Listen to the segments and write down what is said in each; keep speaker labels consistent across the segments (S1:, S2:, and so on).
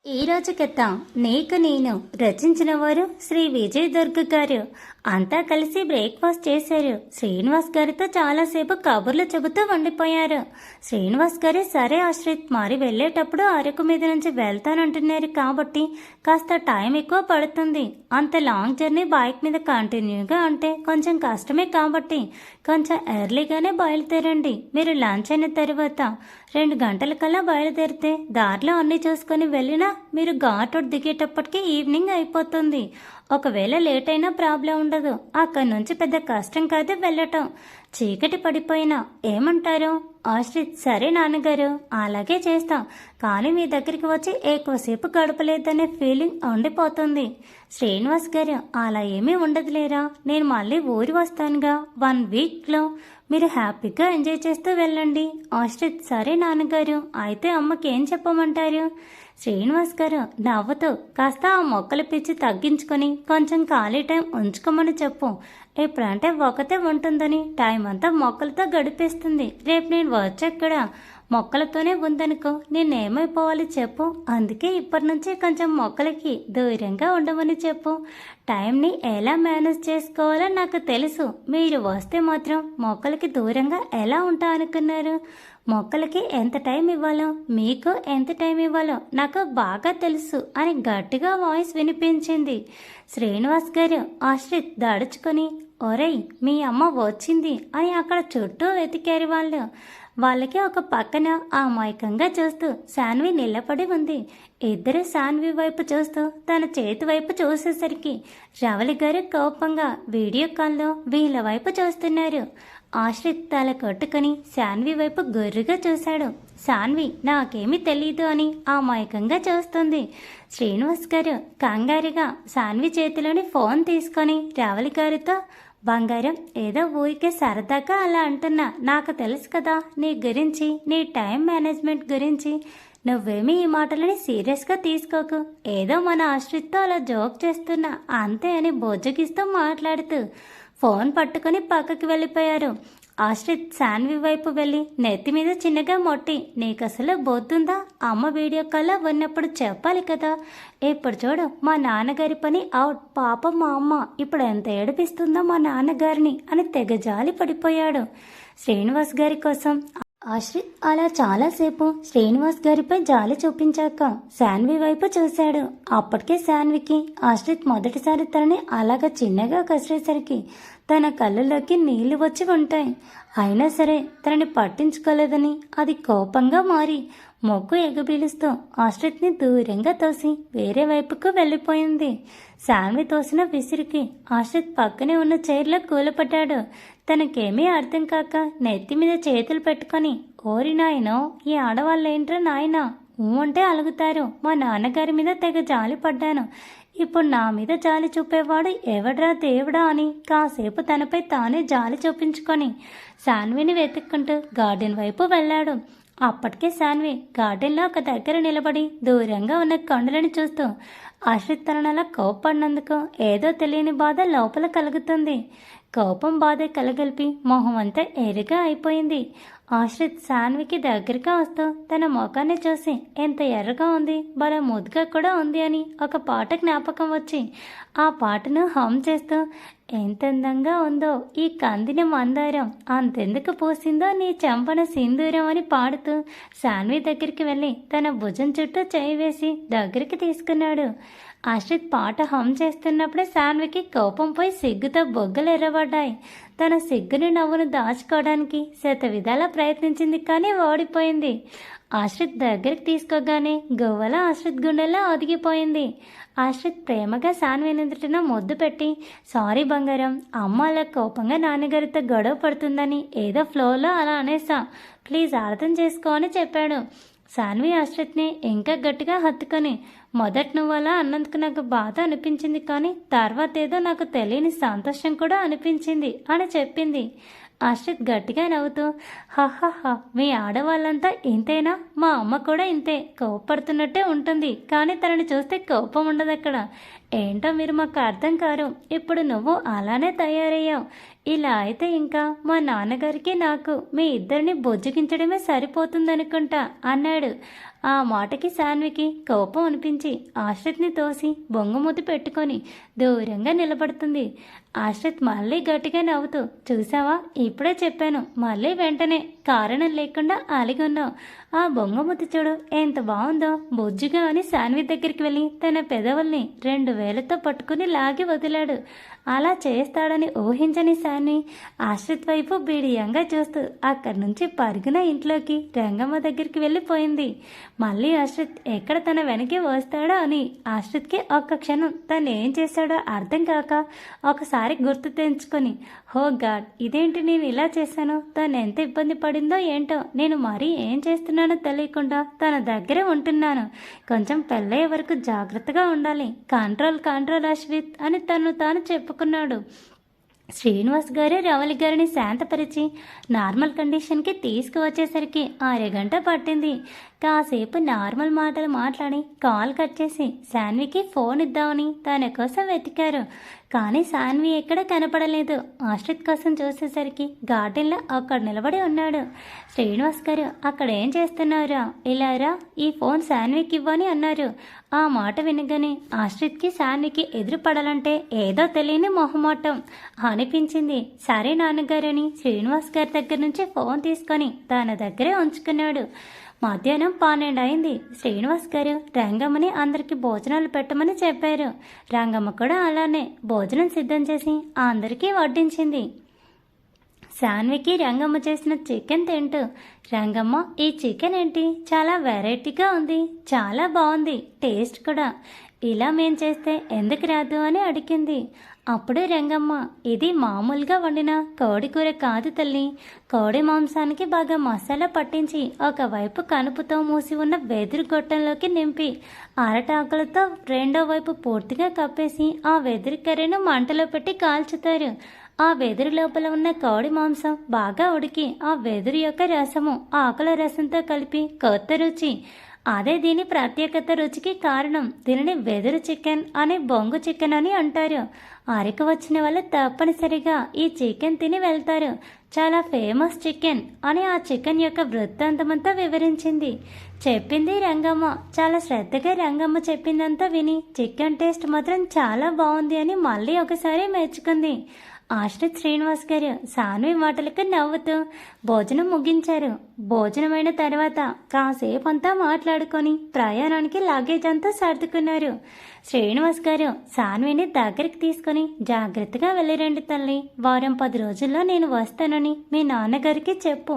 S1: ఈరోజు కథ నీకు నేను రచించిన వారు శ్రీ విజయ్ దుర్గ గారు. అంతా కలిసి బ్రేక్ఫాస్ట్ చేశారు. శ్రీనివాస్ గారితో చాలాసేపు కబుర్లు చెబుతూ ఉండిపోయారు. శ్రీనివాస్ గారు సరే ఆశ్రిత్, మరి వెళ్ళేటప్పుడు అరకు మీద నుంచి వెళ్తానంటున్నారు కాబట్టి కాస్త టైం ఎక్కువ పడుతుంది. అంత లాంగ్ జర్నీ బైక్ మీద కంటిన్యూగా అంటే కొంచెం కష్టమే కాబట్టి కొంచెం ఎర్లీగానే బయలుదేరండి. మీరు లంచ్ అయిన తర్వాత 2 గంటల కల్లా బయలుదేరితే దారిలో అన్ని చూసుకొని వెళ్ళినా మీరు ఘాట్ రోడ్ దిగేటప్పటికి ఈవినింగ్ అయిపోతుంది. ఒకవేళ లేట్ అయినా ప్రాబ్లం ఉండదు. అక్కడి నుంచి పెద్ద కష్టం కాదు వెళ్ళటం. చీకటి పడిపోయినా ఏమంటారు? ఆశ్రిత్ సరే నాన్నగారు, అలాగే చేస్తాం. కానీ మీ దగ్గరికి వచ్చి ఎక్కువసేపు గడపలేదనే ఫీలింగ్ ఉండిపోతుంది. శ్రీనివాస్ గారు అలా ఏమీ ఉండదులేరా, నేను మళ్ళీ ఊరి వస్తానుగా 1 వీక్లో. మీరు హ్యాపీగా ఎంజాయ్ చేస్తూ వెళ్ళండి. ఆశ్రిత్ సరే నాన్నగారు, అయితే అమ్మకి ఏం చెప్పమంటారు? శ్రీనివాస్ గారు నవ్వుతూ కాస్త ఆ మొక్కల పిచ్చి తగ్గించుకొని కొంచెం ఖాళీ టైం ఉంచుకోమని చెప్పు. ఎప్పుడంటే ఒకతే ఉంటుందని టైం అంతా మొక్కలతో గడిపేస్తుంది. రేపు నేను వచ్చక్కడ మొక్కలతోనే ఉందనుకో, నేనేమైపోవాలి చెప్పు. అందుకే ఇప్పటి నుంచి కొంచెం మొక్కలకి దూరంగా ఉండమని చెప్పు. టైంని ఎలా మేనేజ్ చేసుకోవాలో నాకు తెలుసు. మీరు వస్తే మాత్రం మొక్కలకి దూరంగా ఎలా ఉంటా అనుకున్నారు? మొక్కలకి ఎంత టైం ఇవ్వాలో, మీకు ఎంత టైం ఇవ్వాలో నాకు బాగా తెలుసు అని గట్టిగా వాయిస్ వినిపించింది. శ్రీనివాస్ గారు ఆశ్రిత్ దాడుచుకొని, ఒరేయ్ మీ అమ్మ వచ్చింది అని అక్కడ చుట్టూ వెతికారు వాళ్ళు. వాళ్ళకి ఒక పక్కన అమాయకంగా చూస్తూ శాన్వి నిలబడి ఉంది. ఇద్దరు శాన్వి వైపు చూస్తూ తన చేతి వైపు చూసేసరికి రవలి గారు కోపంగా వీడియో కాల్లో వీళ్ళ వైపు చూస్తున్నారు. ఆశ్రిత్ తల కొట్టుకుని శాన్వి వైపు గొర్రుగా చూశాడు. శాన్వి నాకేమీ తెలీదు అని అమాయకంగా చూస్తుంది. శ్రీనివాస్ గారు కంగారుగా శాన్వి చేతిలోని ఫోన్ తీసుకొని రవలి గారితో, బంగారం ఏదో ఊరికే సరదాగా అలా అంటున్నా, నాకు తెలుసు కదా నీ గురించి, నీ టైం మేనేజ్మెంట్ గురించి. నువ్వేమీ ఈ మాటలని సీరియస్గా తీసుకోకు. ఏదో మన ఆశ్రిత్తో అలా జోక్ చేస్తున్నా అంతే అని బొజ్జగిస్తూ మాట్లాడుతూ ఫోన్ పట్టుకొని పక్కకి వెళ్ళిపోయారు. ఆశ్రిత్ శాన్వి వైపు వెళ్ళి నెత్తి మీద చిన్నగా మొట్టి, నీకసలు బొద్దుందా? అమ్మ వీడియో కాల్లో ఉన్నప్పుడు చెప్పాలి కదా. ఇప్పుడు చూడు మా నాన్నగారి పని అవుట్. పాపం మా అమ్మ ఇప్పుడు ఎంత ఏడిపిస్తుందో మా నాన్నగారిని అని తెగ జాలి పడిపోయాడు. శ్రీనివాస్ గారి కోసం ఆశ్రిత్ అలా చాలాసేపు శ్రీనివాస్ గారిపై జాలి చూపించాక శాన్వి వైపు చూశాడు. అప్పటికే శాన్వికి ఆశ్రిత్ మొదటిసారి తనని అలాగ చిన్నగా కసిరేసరికి తన కళ్ళలోకి నీళ్లు వచ్చి ఉంటాయి. అయినా సరే తనని పట్టించుకోలేదని అది కోపంగా మారి మొగ్గు ఎగబీలుస్తూ ఆశ్రిత్ని దూరంగా తోసి వేరే వైపుకు వెళ్ళిపోయింది. శాన్వి తోసిన విసిరికి ఆశ్రిత్ పక్కనే ఉన్న చైర్లో కూలపడ్డాడు. తనకేమీ అర్థం కాక నెత్తి మీద చేతులు పెట్టుకొని, ఓరి నాయనో ఈ ఆడవాళ్ళేంట్రా నాయనా, అంటే అలుగుతారు. మా నాన్నగారి మీద తెగ జాలి పడ్డాను. ఇప్పుడు నా మీద జాలి చూపేవాడు ఎవడ్రా దేవుడా అని కాసేపు తనపై తానే జాలి చూపించుకొని శాన్విని వెతుక్కుంటూ గార్డెన్ వైపు వెళ్ళాడు. అప్పటికే శాన్వి గార్డెన్లో ఒక దగ్గర నిలబడి దూరంగా ఉన్న కొండలను చూస్తూ ఆశ్రిత్ తనలా కోప్పడినందుకు ఏదో తెలియని బాధ లోపల కలుగుతుంది. కోపం బాధ కలగలిపి మొహం అంతా ఎరుగా అయిపోయింది. ఆశ్రిత్ శాన్వికి దగ్గరగా వస్తూ తన ముఖాన్ని చూసి ఎంత ఎర్రగా ఉంది, భలే ముద్దుగా కూడా ఉంది అని ఒక పాట జ్ఞాపకం వచ్చి ఆ పాటను హమ్ చేస్తూ, ఎంత అందంగా ఉందో ఈ కందిన మందారం, అంతెందుకు పూసిందో నీ చెంపన సింధూరం అని పాడుతూ శాన్వి దగ్గరికి వెళ్ళి తన భుజం చుట్టూ చేయి వేసి దగ్గరికి తీసుకున్నాడు. ఆశ్రిత్ పాట హమ్ చేస్తున్నప్పుడే శాన్వికి కోపం పోయి సిగ్గుతో బొగ్గలు ఎర్రబడ్డాయి. తన సిగ్గుని నవ్వును దాచుకోవడానికి శతవిధాలా ప్రయత్నించింది, కానీ ఓడిపోయింది. ఆశ్రిత్ దగ్గరికి తీసుకోగానే గవ్వల ఆశ్రిత్ గుండెల్లో ఒదిగిపోయింది. ఆశ్రిత్ ప్రేమగా శాన్వి ఎదుటిన ముద్దు పెట్టి, సారీ బంగారం, అమ్మ అలా కోపంగా నాన్నగారితో గొడవ పడుతుందని ఏదో ఫ్లోలో అలా అనేసా, ప్లీజ్ అర్థం చేసుకో అని చెప్పాడు. శాన్వి ఆశ్రిత్ని ఇంకా గట్టిగా హత్తుకొని, మొదట నువ్వు అలా అన్నందుకు నాకు బాధ అనిపించింది, కానీ తర్వాత ఏదో నాకు తెలియని సంతోషం కూడా అనిపించింది అని చెప్పింది. ఆశ్రిత్ గట్టిగా నవ్వుతూ, హహహ మీ ఆడవాళ్ళంతా ఇంతేనా? మా అమ్మ కూడా ఇంతే, కోపడుతున్నట్టే ఉంటుంది, కానీ తనని చూస్తే కోపం ఉండదు అక్కడ. ఏంటో మీరు మాకు అర్థం కారు. ఇప్పుడు నువ్వు అలానే తయారయ్యావు. ఇలా అయితే ఇంకా మా నాన్నగారికి నాకు మీ ఇద్దరిని బొజ్జగించడమే సరిపోతుందనుకుంటా అన్నాడు. ఆ మాటకి సాన్వికి కోపం అనిపించి ఆశ్రిత్ని తోసి బొంగుమూతి పెట్టుకొని దూరంగా నిలబడుతుంది. ఆశ్రిత్ మళ్ళీ గట్టిగా నవ్వుతూ, చూసావా, ఇప్పుడే చెప్పాను, మళ్ళీ వెంటనే కారణం లేకుండా అలిగొన్నావు. ఆ బొంగమూతి చూడు ఎంత బాగుందో, బొజ్జుగా అని సాన్వి దగ్గరికి వెళ్ళి తన పెదవుల్ని 2 వేలతో పట్టుకుని లాగి వదిలాడు. అలా చేస్తాడని ఊహించని సాన్వి ఆశ్రిత్ వైపు బిడియంగా చూస్తూ అక్కడి నుంచి పరుగున ఇంట్లోకి రంగమ్మ దగ్గరికి వెళ్ళిపోయింది. మళ్ళీ ఆశ్రిత్ ఎక్కడ తన వెనక్కి వస్తాడో అని ఆశ్రిత్కి ఒక్క క్షణం తను ఏం చేశాడో అర్థం కాక ఒకసారి గుర్తు తెంచుకొని, హో గాడ్, ఇదేంటి నేను ఇలా చేశాను, తను ఎంత ఇబ్బంది పడిందో ఏంటో, నేను మరీ ఏం చేస్తున్నానో తెలియకుండా తన దగ్గరే ఉంటున్నాను, కొంచెం పెళ్ళయ్యే వరకు జాగ్రత్తగా ఉండాలి, కంట్రోల్ కంట్రోల్ ఆశ్రిత్ అని తను తాను చెప్పుకున్నాడు. శ్రీనివాస్ గారు రవలి గారిని శాంతపరిచి నార్మల్ కండిషన్కి తీసుకువచ్చేసరికి 6 గంట పట్టింది. కాసేపు నార్మల్ మాటలు మాట్లాడి కాల్ కట్ చేసి సాన్వికి ఫోన్ ఇద్దామని తన కోసం వెతికారు. కానీ సాన్వి ఎక్కడ కనపడలేదు. ఆశ్రిత్ కోసం చూసేసరికి గార్డెన్లో అక్కడ నిలబడి ఉన్నాడు. శ్రీనివాస్ గారు, అక్కడ ఏం చేస్తున్నారా, ఇలారా, ఈ ఫోన్ సాన్వికి ఇవ్వని అన్నారు. ఆ మాట వినగానే ఆశ్రిత్కి సాన్వికి ఎదురుపడాలంటే ఏదో తెలియని మొహమాటం అనిపించింది. సరే నాన్నగారని శ్రీనివాస్ గారి దగ్గర నుంచి ఫోన్ తీసుకొని తన దగ్గరే ఉంచుకున్నాడు. మధ్యాహ్నం 12 అయింది. శ్రీనివాస్ గారు రంగమ్మని అందరికీ భోజనాలు పెట్టమని చెప్పారు. రంగమ్మ కూడా అలానే భోజనం సిద్ధం చేసి అందరికీ వడ్డించింది. సాన్వికి రంగమ్మ చేసిన చికెన్ తింటూ, రంగమ్మ, ఈ చికెన్ ఏంటి, చాలా వెరైటీగా ఉంది, చాలా బాగుంది, టేస్ట్ కూడా, ఇలా మేం చేస్తే ఎందుకు రాదు అని అడిగింది. అప్పుడే రంగమ్మ, ఇది మామూలుగా వండిన కోడి కూర కాదు తల్లి, కోడి మాంసానికి బాగా మసాలా పట్టించి ఒకవైపు కనుపుతో మూసి ఉన్న వెదురు గొట్టంలోకి నింపి అరటాకులతో రెండో వైపు పూర్తిగా కప్పేసి ఆ వెదురు కర్రీను మంటలో పెట్టి కాల్చుతారు. ఆ వెదురు లోపల ఉన్న కోడి మాంసం బాగా ఉడికి ఆ వెదురు యొక్క రసము ఆకుల రసంతో కలిపి కొత్త రుచి. అదే దీని ప్రత్యేకత, రుచికి కారణం. దీనిని వెదురు చికెన్ అని, బొంగు చికెన్ అని అంటారు. అరకు వచ్చిన వాళ్ళు తప్పనిసరిగా ఈ చికెన్ తిని వెళ్తారు. చాలా ఫేమస్ చికెన్ అని ఆ చికెన్ యొక్క వృత్తాంతమంతా వివరించింది. చెప్పింది రంగమ్మ. చాలా శ్రద్ధగా రంగమ్మ చెప్పిందంతా విని చికెన్ టేస్ట్ మాత్రం చాలా బాగుంది అని మళ్ళీ ఒకసారి మెచ్చుకుంది. ఆశ్రిత్ శ్రీనివాస్ గారు సాన్వి మాటలకు నవ్వుతూ భోజనం ముగించారు. భోజనమైన తర్వాత కాసేపు అంతా మాట్లాడుకొని ప్రయాణానికి లగేజ్ అంతా సర్దుకున్నారు. శ్రీనివాస్ గారు సాన్విని దగ్గరికి తీసుకొని, జాగ్రత్తగా వెళ్ళిరండి తల్లి, వారం 10 రోజుల్లో నేను వస్తానని మీ నాన్నగారికి చెప్పు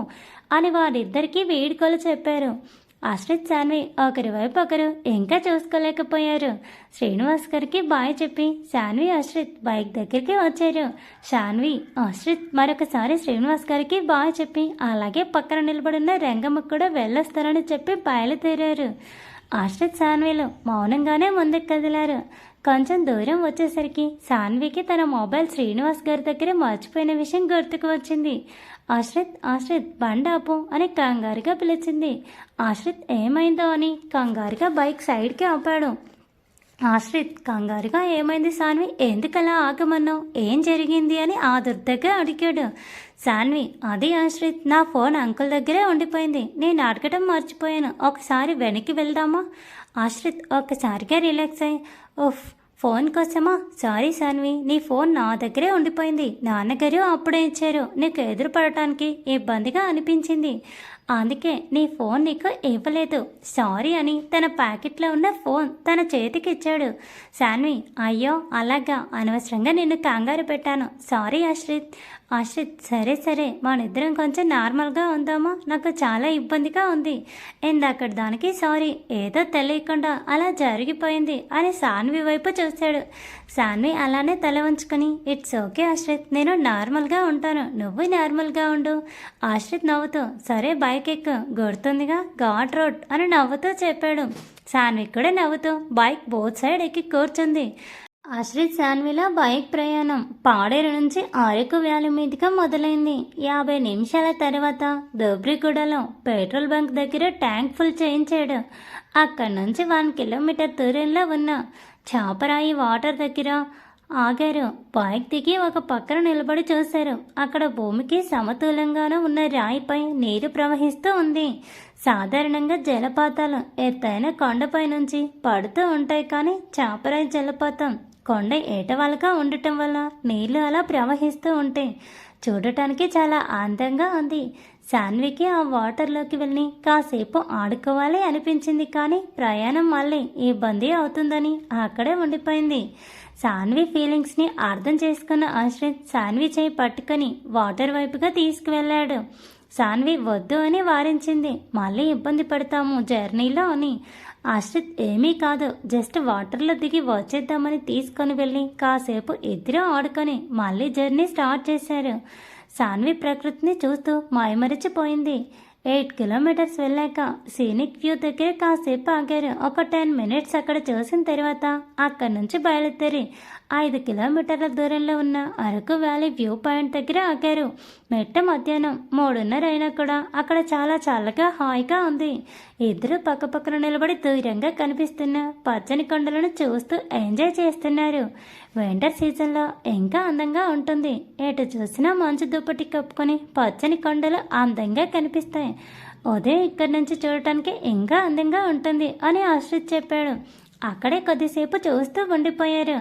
S1: అని వారిద్దరికీ వీడ్కోలు చెప్పారు. ఆశ్రిత్ సాన్వి ఒకరి వైపు ఒకరు ఇంకా చూసుకోలేకపోయారు. శ్రీనివాస్ గారికి బాయ్ చెప్పి సాన్వి ఆశ్రిత్ బైక్ దగ్గరికి వచ్చారు. సాన్వి ఆశ్రిత్ మరొకసారి శ్రీనివాస్ గారికి బాయ్ చెప్పి అలాగే పక్కన నిలబడిన రంగమ్మకు కూడా వెళ్ళొస్తారని చెప్పి బయలుదేరారు. ఆశ్రిత్ సాన్విలు మౌనంగానే ముందుకు కదిలారు. కొంచెం దూరం వచ్చేసరికి సాన్వికి తన మొబైల్ శ్రీనివాస్ గారి దగ్గర మర్చిపోయిన విషయం గుర్తుకు వచ్చింది. ఆశ్రిత్ ఆశ్రిత్ బండాపు అని కంగారుగా పిలిచింది. ఆశ్రిత్ ఏమైందో అని కంగారుగా బైక్ సైడ్కి ఆపాడు. ఆశ్రిత్ కంగారుగా, ఏమైంది సాన్వి, ఎందుకలా ఆగమన్నావు, ఏం జరిగింది అని ఆదుర్దగా అడిగాడు. సాన్వి, అది ఆశ్రిత్, నా ఫోన్ అంకుల్ దగ్గరే ఉండిపోయింది, నేను అడగటం మర్చిపోయాను, ఒకసారి వెనక్కి వెళ్దామా. ఆశ్రిత్ ఒక్కసారిగా రిలాక్స్ అయ్యి, ఓఫ్, ఫోన్ కోసమా, సారీ సాన్వి, నీ ఫోన్ నా దగ్గరే ఉండిపోయింది, నాన్నగారు అప్పుడే ఇచ్చారు, నీకు ఎదురుపడటానికి ఇబ్బందిగా అనిపించింది, అందుకే నీ ఫోన్ నీకు ఇవ్వలేదు, సారీ అని తన ప్యాకెట్లో ఉన్న ఫోన్ తన చేతికి ఇచ్చాడు. సాన్వి, అయ్యో అలాగా, అనవసరంగా నిన్ను కంగారు పెట్టాను, సారీ ఆశ్రిత్. ఆశ్రిత్, సరే సరే, మనిద్దరం కొంచెం నార్మల్గా ఉందామా, నాకు చాలా ఇబ్బందిగా ఉంది, ఇందాక దానికి సారీ, ఏదో తెలియకుండా అలా జరిగిపోయింది అని సాన్వి వైపు చూశాడు. సాన్వి అలానే తల ఉంచుకొని, ఇట్స్ ఓకే ఆశ్రిత్, నేను నార్మల్గా ఉంటాను, నువ్వు నార్మల్గా ఉండు. ఆశ్రిత్ నవ్వుతూ, సరే బైక్ ఎక్కు, గుర్తుందిగా ఘాట్ రోడ్ అని నవ్వుతూ చెప్పాడు. సాన్వి కూడా నవ్వుతూ బైక్ బోత్ సైడ్ ఎక్కి కూర్చుంది. ఆశ్రిత్ సాన్విలో బైక్ ప్రయాణం పాడేరు నుంచి అరకు వ్యాలీ మీదుగా మొదలైంది. 50 నిమిషాల తర్వాత దోబ్రిగూడలో పెట్రోల్ బంక్ దగ్గర ట్యాంక్ ఫుల్ చేయించాడు. అక్కడి నుంచి 1 కిలోమీటర్ దూరంలో ఉన్న చాపరాయి వాటర్ దగ్గర ఆగారు. బైక్ దిగి ఒక పక్కన నిలబడి చూశారు. అక్కడ భూమికి సమతూలంగానే ఉన్న రాయిపై నీరు ప్రవహిస్తూ ఉంది. సాధారణంగా జలపాతాలు ఎత్తైన కొండపై నుంచి పడుతూ ఉంటాయి, కానీ చాపరాయి జలపాతం కొండ ఏటవాలుగా ఉండటం వల్ల నీళ్లు అలా ప్రవహిస్తూ ఉంటాయి. చూడటానికి చాలా అందంగా ఉంది. శాన్వికి ఆ వాటర్లోకి వెళ్ళి కాసేపు ఆడుకోవాలి అనిపించింది, కానీ ప్రయాణం మళ్ళీ ఇబ్బంది అవుతుందని అక్కడే ఉండిపోయింది. శాన్వి ఫీలింగ్స్ని అర్థం చేసుకున్న ఆశ్రిత్ శాన్వి చేయి పట్టుకొని వాటర్ వైపుగా తీసుకువెళ్ళాడు. శాన్వి వద్దు అని వారించింది. మళ్ళీ ఇబ్బంది పడతాము జర్నీలో అని. ఆశ్రిత్ ఏమీ కాదు, జస్ట్ వాటర్లో దిగి వచ్చేద్దామని తీసుకొని వెళ్ళి కాసేపు ఇద్దరూ ఆడుకొని మళ్ళీ జర్నీ స్టార్ట్ చేశారు. శాన్వి ప్రకృతిని చూస్తూ మైమరిచిపోయింది. 8 కిలోమీటర్స్ వెళ్ళాక సీనిక్ వ్యూ దగ్గర కాసేపు ఆగారు. ఒక 10 మినిట్స్ అక్కడ చూసిన తర్వాత అక్కడి నుంచి బయలుదేరి 5 కిలోమీటర్ల దూరంలో ఉన్న అరకు వ్యాలీ వ్యూ పాయింట్ దగ్గర ఆగారు. మెట్ట మధ్యాహ్నం 3:30 అయినా కూడా అక్కడ చాలా చల్లగా హాయిగా ఉంది. ఇద్దరు పక్కపక్కన నిలబడి దూరంగా కనిపిస్తున్న పచ్చని కొండలను చూస్తూ ఎంజాయ్ చేస్తున్నారు. వింటర్ సీజన్లో ఇంకా అందంగా ఉంటుంది. ఎటు చూసినా మంచు దుప్పటి కప్పుకొని పచ్చని కొండలు అందంగా కనిపిస్తాయి. ఉదయం ఇక్కడి నుంచి చూడటానికి ఇంకా అందంగా ఉంటుంది అని ఆశ్రిత్ చెప్పాడు. అక్కడే కొద్దిసేపు చూస్తూ ఉండిపోయారు.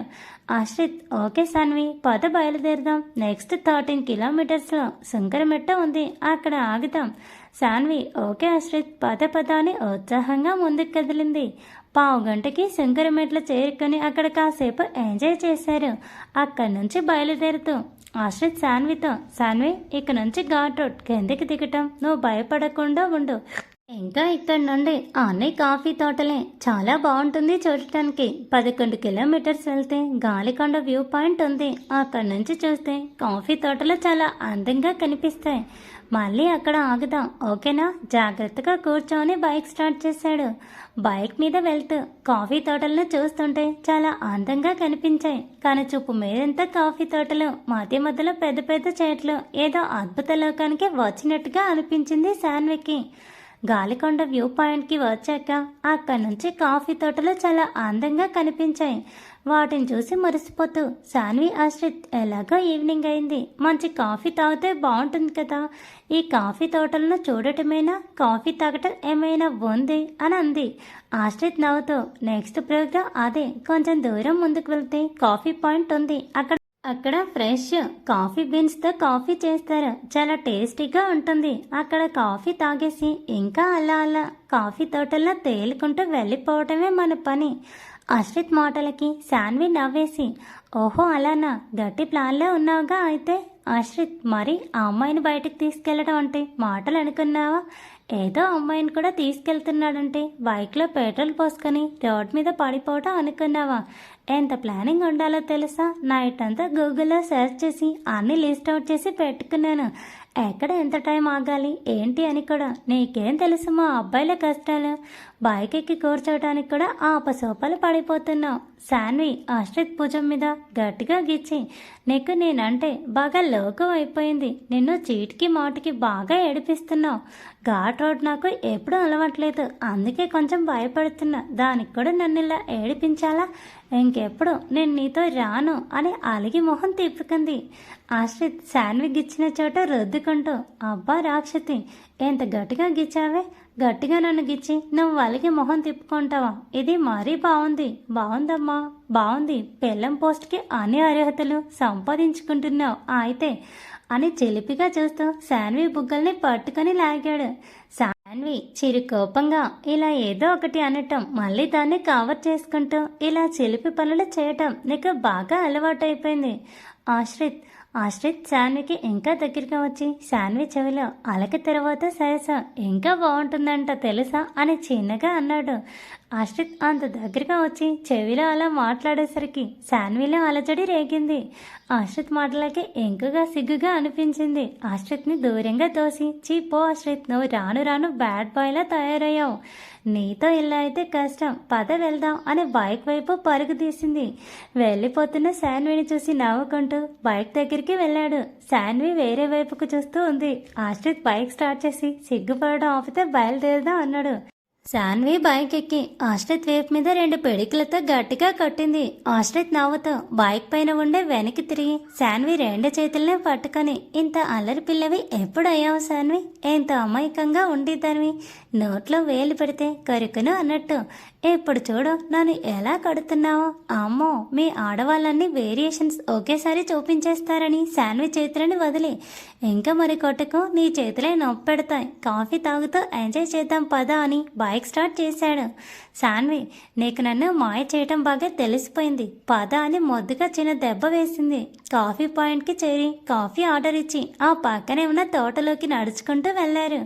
S1: ఆశ్రిత్, ఓకే సాన్వి, పద బయలుదేరదాం. నెక్స్ట్ 13 కిలోమీటర్స్లో సుంకరమెట్ట ఉంది, అక్కడ ఆగుదాం. సాన్వి, ఓకే ఆశ్రిత్, పద అని ఉత్సాహంగా ముందుకు కదిలింది. 15 గంటకి శంకరమెట్లు చేరుకొని అక్కడ కాసేపు ఎంజాయ్ చేశారు. అక్కడి నుంచి బయలుదేరుతూ ఆశ్రిత్ శాన్వితో, శాన్వి, ఇక నుంచి ఘాట్ రోడ్ కిందకి దిగటం, నువ్వు భయపడకుండా ఉండు. ఇంకా ఇక్కడ నుండి అన్ని కాఫీ తోటలే, చాలా బాగుంటుంది చూడటానికి. 11 కిలోమీటర్స్ వెళ్తే గాలికొండ వ్యూ పాయింట్ ఉంది. అక్కడి నుంచి చూస్తే కాఫీ తోటలు చాలా అందంగా కనిపిస్తాయి. మళ్ళీ అక్కడ ఆగుదాం, ఓకేనా? జాగ్రత్తగా కూర్చొని బైక్ స్టార్ట్ చేశాడు. బైక్ మీద వెళ్తూ కాఫీ తోటలను చూస్తుంటే చాలా అందంగా కనిపించాయి. కానీ చూపు మీదంతా కాఫీ తోటలు, మధ్య మధ్యలో పెద్ద పెద్ద చెట్లు, ఏదో అద్భుత లోకానికి వచ్చినట్టుగా అనిపించింది శాన్వికి. గాలికొండ వ్యూ పాయింట్కి వచ్చాక అక్కడి నుంచి కాఫీ తోటలు చాలా అందంగా కనిపించాయి. వాటిని చూసి మురిసిపోతూ శాన్వి, ఆశ్రిత్, ఎలాగో ఈవినింగ్ అయింది, మంచి కాఫీ తాగితే బాగుంటుంది కదా, ఈ కాఫీ తోటలను చూడటమేనా, కాఫీ తాగటం ఏమైనా ఉంది అని అంది. ఆశ్రిత్ నవ్వుతూ, నెక్స్ట్ ప్రోగ్రామ్ అదే, కొంచెం దూరం ముందుకు వెళ్తే కాఫీ పాయింట్ ఉంది, అక్కడ ఫ్రెష్ కాఫీ బీన్స్తో కాఫీ చేస్తారు, చాలా టేస్టీగా ఉంటుంది. అక్కడ కాఫీ తాగేసి ఇంకా అలా కాఫీ తోటల్లో తేలుకుంటూ వెళ్ళిపోవటమే మన పని. ఆశ్రిత్ మాటలకి శాన్వి నవ్వేసి, ఓహో అలానా, గట్టి ప్లాన్లో ఉన్నావుగా అయితే. ఆశ్రిత్, మరి ఆ అమ్మాయిని బయటకు తీసుకెళ్లడం అంటే మాటలు అనుకున్నావా? ఏదో అమ్మాయిని కూడా తీసుకెళ్తున్నాడంటే బైక్లో పెట్రోల్ పోసుకొని రోడ్ మీద పడిపోవటం అనుకున్నావా? ఎంత ప్లానింగ్ ఉండాలో తెలుసా? నైట్ అంతా గూగుల్లో సెర్చ్ చేసి అన్ని లిస్ట్ అవుట్ చేసి పెట్టుకున్నాను. ఎక్కడ ఎంత టైం ఆగాలి ఏంటి అని కూడా. నీకేం తెలుసు మా అబ్బాయిల కష్టాలు? బైక్ ఎక్కి కూర్చోవడానికి కూడా ఆపసోపాలు పడిపోతున్నావు. శాన్వి ఆశ్రిత్ భుజం మీద గట్టిగా గిచ్చి, నీకు నేనంటే బాగా లోకం అయిపోయింది, నిన్ను చీటికి మాటికి బాగా ఏడిపిస్తున్నావు. ఘాట్ రోడ్ నాకు ఎప్పుడూ అలవాట్లేదు, అందుకే కొంచెం భయపడుతున్నా. దానికి కూడా నన్ను ఇలా ఏడిపించాలా? ఇంకెప్పుడు నేను నీతో రాను అని అలిగి మొహం తిప్పుకుంది. ఆశ్రిత్ శాన్వి గిచ్చిన చోట రుద్దుకుంటూ, అబ్బా రాక్షసి, ఎంత గట్టిగా గిచ్చావే, గట్టిగా నన్ను గిచ్చి నువ్వు అలిగి మొహం తిప్పుకుంటావా? ఇది మరీ బాగుందమ్మా, బాగుంది. పెళ్ళం పోస్ట్కి అన్ని అర్హతలు సంపాదించుకుంటున్నావు అయితే అని చిలిపిగా చూస్తూ శాన్వి బుగ్గల్ని పట్టుకొని లాగాడు. శాన్వి చిరుకోపంగా ఇలా ఏదో ఒకటి అనటం, మళ్ళీ దాన్ని కవర్ చేసుకుంటూ ఇలా చిలిపి పనులు చేయటం నీకు బాగా అలవాటైపోయింది. ఆశ్రిత్ శాన్వికి ఇంకా దగ్గరగా వచ్చి శాన్వి చెవిలో, అలకి తర్వాత సరస ఇంకా బాగుంటుందంట తెలుసా అని చిన్నగా అన్నాడు. ఆశ్రిత్ అంత దగ్గరగా వచ్చి చెవిలో అలా మాట్లాడేసరికి శాన్విలో అలజడి రేగింది. ఆశ్రిత్ మాటలకి ఇంకగా సిగ్గుగా అనిపించింది. ఆశ్రిత్ని దూరంగా తోసి, చీపో ఆశ్రిత్, నువ్వు రాను బ్యాడ్ బాయ్లా తయారయ్యావు, నీతో ఇలా అయితే కష్టం, పద వెళ్దాం అని బైక్ వైపు పరుగు తీసింది. వెళ్ళిపోతున్న శాన్విని చూసి నవ్వుకుంటూ బైక్ దగ్గరికి వెళ్ళాడు. శాన్వి వేరే వైపుకు చూస్తూ ఉంది. ఆశ్రిత్ బైక్ స్టార్ట్ చేసి సిగ్గుపడడం ఆపితే బయలుదేరదాం అన్నాడు. శాన్వి బైక్ ఎక్కి ఆశ్రిత్ వేపు మీద 2 పిడికిలతో గట్టిగా కొట్టింది. ఆశ్రిత్ నవ్వుతూ బైక్ పైన ఉండే వెనక్కి తిరిగి శాన్వి 2 చేతుల్ని పట్టుకొని, ఇంత అల్లరి పిల్లవి ఎప్పుడయ్యావు శాన్వి? ఎంత అమాయకంగా ఉండేదానివి. నోట్లో వేలు పెడితే కొరుకును అన్నట్టు ఇప్పుడు చూడు నన్ను ఎలా కడుతున్నావో. అమ్మో, మీ ఆడవాళ్ళన్నీ వేరియేషన్స్ ఒకేసారి చూపించేస్తారని శాన్వి చేతులని వదిలి, ఇంకా మరి కొట్టకు, నీ చేతులే నొప్పి పెడతాయి. కాఫీ తాగుతూ ఎంజాయ్ చేద్దాం పదా అని బైక్ స్టార్ట్ చేశాడు. శాన్వి, నీకు నన్ను మాయ చేయటం బాగా తెలిసిపోయింది పద అని మొద్దుగా చిన్న దెబ్బ వేసింది. కాఫీ పాయింట్కి చేరి కాఫీ ఆర్డర్ ఇచ్చి ఆ పక్కనే ఉన్న తోటలోకి నడుచుకుంటూ వెళ్ళారు.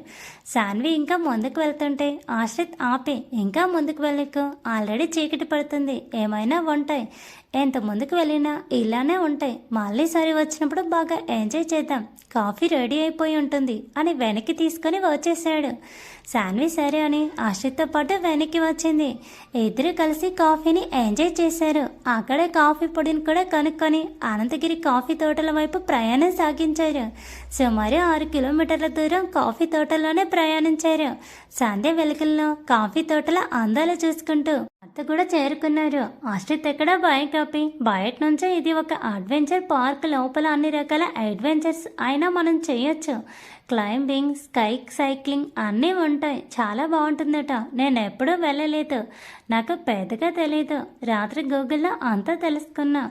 S1: శాన్వి ఇంకా ముందుకు వెళ్తుంటే ఆశ్రిత్ ఆపి, ఇంకా ముందుకు వెళ్ళకు, ఆల్రెడీ చీకటి పడుతుంది, ఏమైనా ఉంటాయి, ఎంత ముందుకు వెళ్ళినా ఇలానే ఉంటాయి, మళ్ళీ సరి వచ్చినప్పుడు బాగా ఎంజాయ్ చేద్దాం, కాఫీ రెడీ అయిపోయి ఉంటుంది అని వెనక్కి తీసుకొని వచ్చేసాడు. శాన్వి సరే అని ఆశ్రిత్తో పాటు వెనక్కి వచ్చింది. ఇద్దరు కలిసి కాఫీని ఎంజాయ్ చేశారు. అక్కడే కాఫీ పొడిని కూడా కనుక్కొని అనంతగిరి కాఫీ తోటల వైపు ప్రయాణం సాగించారు. సుమారు 6 కిలోమీటర్ల దూరం కాఫీ తోటలోనే ప్రయాణించారు. సంధ్య వెలుగుల్లో కాఫీ తోటల అందాలు చూసుకుంటూ అత్త కూడా చేరుకున్నారు. ఆశ్రిత్ ఎక్కడ బైక్ ఆపి, బయట నుంచే ఇది ఒక అడ్వెంచర్ పార్క్, లోపల అన్ని రకాల అడ్వెంచర్స్ అయినా మనం చేయొచ్చు, క్లైంబింగ్, స్కై సైక్లింగ్ అన్నీ ఉంటాయి, చాలా బాగుంటుందట, నేను ఎప్పుడూ వెళ్ళలేదు, నాకు పెద్దగా తెలీదు, రాత్రి గూగుల్లో అంతా తెలుసుకున్నా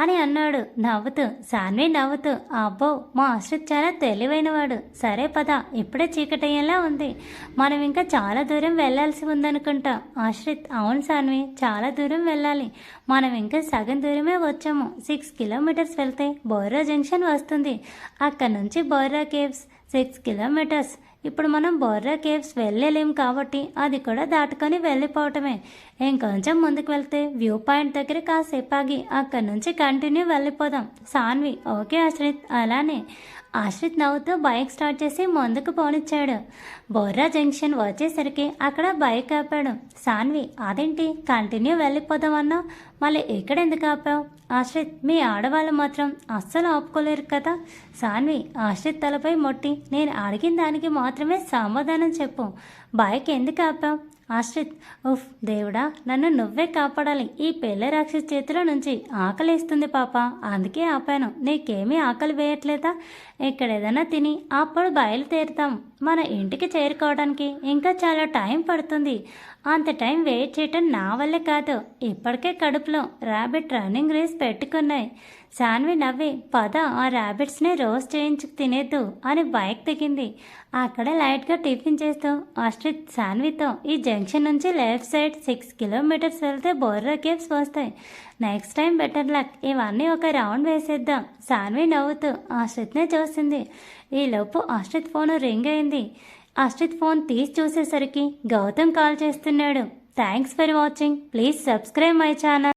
S1: అని అన్నాడు నవ్వుతూ. శాన్వి నవ్వుతూ, అబ్బో మా ఆశ్రిత్ చాలా తెలివైనవాడు, సరే పద, ఇప్పుడే చీకటయ్యేలా ఉంది, మనం ఇంకా చాలా దూరం వెళ్ళాల్సి ఉందనుకుంటా. ఆశ్రిత్, అవును శాన్వి, చాలా దూరం వెళ్ళాలి, మనం ఇంకా సగం దూరమే వచ్చాము, 6 కిలోమీటర్స్ వెళ్తే బొర్రా జంక్షన్ వస్తుంది, అక్కడ నుంచి బొర్రా కేవ్స్ 6 కిలోమీటర్స్, ఇప్పుడు మనం బొర్రా కేవ్స్ వెళ్ళలేం కాబట్టి అది కూడా దాటుకొని వెళ్ళిపోవటమే, ఇంకొంచెం ముందుకు వెళ్తే వ్యూ పాయింట్ దగ్గర కాసేపు ఆగి అక్కడి నుంచి కంటిన్యూ వెళ్ళిపోదాం. శాన్వి, ఓకే ఆశ్రిత్, అలానే. ఆశ్రిత్ నవ్వుతూ బైక్ స్టార్ట్ చేసి ముందుకు పోనిచ్చాడు. బొర్రా జంక్షన్ వచ్చేసరికి అక్కడ బైక్ ఆపాడు. శాన్వి, అదేంటి కంటిన్యూ వెళ్ళిపోదామన్నా, మళ్ళీ ఇక్కడ ఎందుకు ఆపావు? ఆశ్రిత్, మీ ఆడవాళ్ళు మాత్రం అస్సలు ఆపుకోలేరు కదా. శాన్వి ఆశ్రిత్ తలపై మొట్టి, నేను అడిగిన దానికి మాత్రమే సమాధానం చెప్పు, బైక్ ఎందుకు ఆపావు? ఆశ్రిత్, ఉఫ్ దేవుడా, నన్ను నువ్వే కాపాడాలి, ఈ పెళ్ళ రాక్షసి చేతిలో నుంచి ఆకలిస్తుంది పాప, అందుకే ఆపాను, నీకేమీ ఆకలి వేయట్లేదా? ఇక్కడ ఏదైనా తిని అప్పుడు బయలుదేరుతాం, మన ఇంటికి చేరుకోవడానికి ఇంకా చాలా టైం పడుతుంది, అంత టైం వెయిట్ చేయటం నా వల్లే కాదు, ఇప్పటికే కడుపులో ర్యాబిట్ రన్నింగ్ రేస్ పెట్టుకున్నాయి. శాన్వి నవ్వి, పద ఆ ర్యాబిట్స్ని రోస్ట్ చేయించుకు తినేద్దు అని బైక్ దిగింది. అక్కడ లైట్గా టిఫిన్ చేస్తూ ఆశ్రిత్ శాన్వితో, ఈ జంక్షన్ నుంచి లెఫ్ట్ సైడ్ 6 కిలోమీటర్స్ వెళ్తే బొర్రా కేవ్స్ వస్తాయి, నెక్స్ట్ టైం బెటర్ లక్, ఇవన్నీ ఒక రౌండ్ వేసేద్దాం. శాన్వి నవ్వుతూ ఆశ్రిత్నే చూసింది. ఈలోపు ఆశ్రిత్ ఫోన్ రింగ్ అయింది. ఆశ్రిత్ ఫోన్ తీసి చూసేసరికి గౌతమ్ కాల్ చేస్తున్నాడు. Thanks for watching, please subscribe my channel.